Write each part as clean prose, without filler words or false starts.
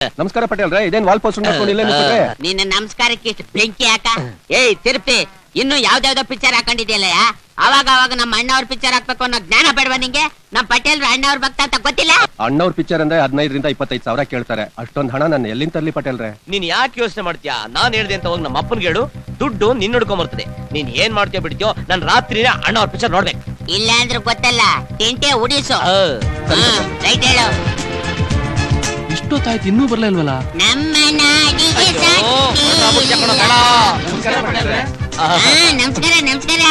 ನಮಸ್ಕಾರ ಪಟೇಲ್ ರೇ, ಇದೇನ್ ವಾಲ್ ಪೋಸ್ಟ್ ಹಾಕೊಂಡಿಲ್ಲ ನಿನ್ನ ನಮಸ್ಕಾರಕ್ಕೆ ಇಷ್ಟು ಬೆಂಕಿ ಹಾಕ. ಏಯ್ ತಿರುಪತಿ, ಇನ್ನು ಯಾವ್ದಾವ್ದೋ ಪಿಕ್ಚರ್ ಹಾಕೊಂಡಿದ್ಯಲ್ಲ, ಅವಾಗ ಅವಾಗ ನಮ್ಮ ಅಣ್ಣವ್ರ ಪಿಕ್ಚರ್ ಹಾಕ್ಬೇಕು ಅನ್ನೋ ಜ್ಞಾನ ಬೇಡವಾ ನಿಂಗೆ? ನಮ್ ಪಟೇಲ್ ಅಣ್ಣವ್ರ ಭಕ್ತ ಅಂತ ಗೊತ್ತಿಲ್ಲ? ಅಣ್ಣವ್ರ ಪಿಕ್ಚರ್ ಅಂದ್ರೆ 15 ರಿಂದ 25 ಸಾವಿರ ಕೇಳ್ತಾರೆ. ಅಷ್ಟೊಂದ್ ಹಣ ನಾನು ಎಲ್ಲಿಂದ ತರ್ಲಿ ಪಟೇಲ್ ರೇ? ನೀನ್ ಯಾಕೆ ಯೋಚನೆ ಮಾಡ್ತೀಯಾ? ನಾನ್ ಹೇಳ್ದೆ ಅಂತ ಹೋಗಿ ನಮ್ಮ ಅಪ್ಪನ್ಗೆ ಹೇಳು, ದುಡ್ಡು ನಿನ್ ಹಿಡ್ಕೊಂಡ್ ಬರ್ತದೆ. ನೀನ್ ಏನ್ ಮಾಡ್ತೀಯೋ ಬಿಡ್ತೀಯೋ, ನಾನ್ ರಾತ್ರಿನೇ ಅಣ್ಣವ್ರ ಪಿಕ್ಚರ್ ನೋಡ್ಬೇಕು. ಇಲ್ಲ ಅಂದ್ರೆ ಗೊತ್ತಲ್ಲ, ತಿಂಟೆ ಉಡಿಸು. ರೈಟ್ ಹೇಳು. ಇಷ್ಟೊತ್ತಾಯ್ತು ಇನ್ನೂ ಬರ್ಲಾ ಇಲ್ವಲ್ಲ? ನಮ್ಮ ನಾಡಿಗೆ ನಮಸ್ಕಾರ ನಮಸ್ಕಾರ.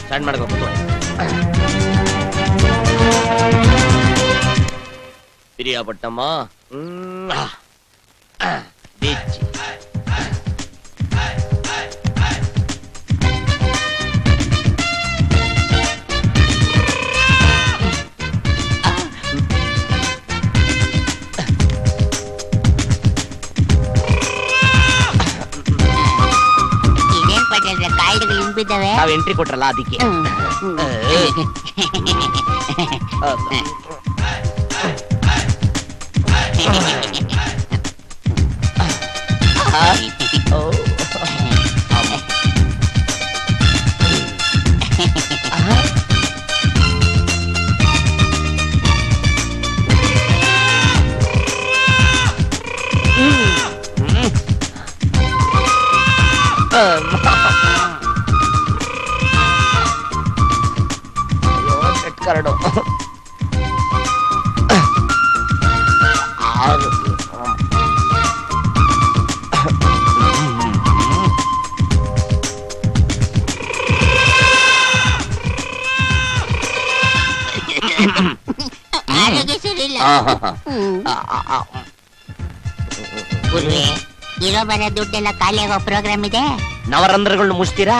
ಸ್ಟಾರ್ಟ್ ಮಾಡ್ಬೇಕು. ಪಿರಿಯಾಪಟ್ಟಮ್ಮ ಬೀಚ್. ಇದೇನ್ ಪಟೇಲ್ ಕಾಯಿಲೆಗಳು ಹಿಂಬಿದ್ದಾವೆ? ನಾವ್ ಎಂಟ್ರಿ ಕೊಟ್ರಲ್ಲ ಅದಕ್ಕೆ. ಕರಡು ಆರೋಗ್ಯ ಸರಿಯಿಲ್ಲ. ಗುರುವೆ, ಇರೋ ಬರೋ ದುಡ್ಡೆಲ್ಲ ಖಾಲಿ ಆಗೋ ಪ್ರೋಗ್ರಾಮ್ ಇದೆ. ನವರಂಧ್ರಗಳನ್ನ ಮುಚ್ತೀರಾ?